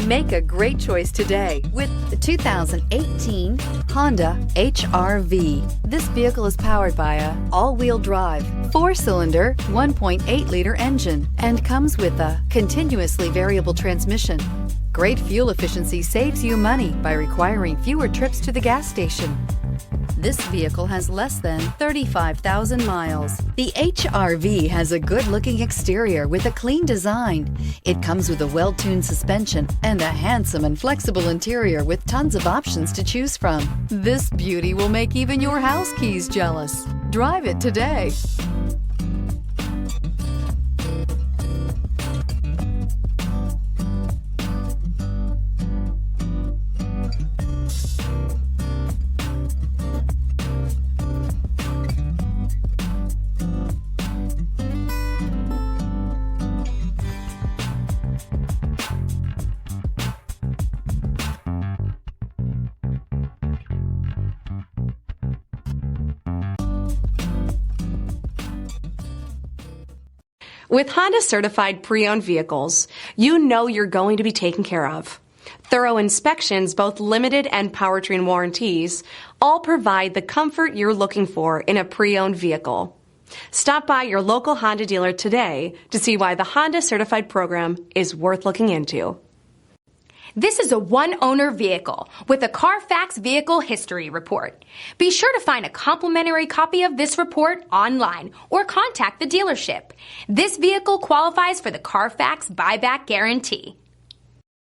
Make a great choice today with the 2018 Honda HR-V. This vehicle is powered by a all-wheel drive, 4-cylinder, 1.8-liter engine and comes with a continuously variable transmission. Great fuel efficiency saves you money by requiring fewer trips to the gas station. This vehicle has less than 35,000 miles. The HR-V has a good-looking exterior with a clean design. It comes with a well-tuned suspension and a handsome and flexible interior with tons of options to choose from. This beauty will make even your house keys jealous. Drive it today. With Honda certified pre-owned vehicles, you know you're going to be taken care of. Thorough inspections, both limited and powertrain warranties, all provide the comfort you're looking for in a pre-owned vehicle. Stop by your local Honda dealer today to see why the Honda certified program is worth looking into. This is a one-owner vehicle with a Carfax Vehicle History Report. Be sure to find a complimentary copy of this report online or contact the dealership. This vehicle qualifies for the Carfax Buyback Guarantee.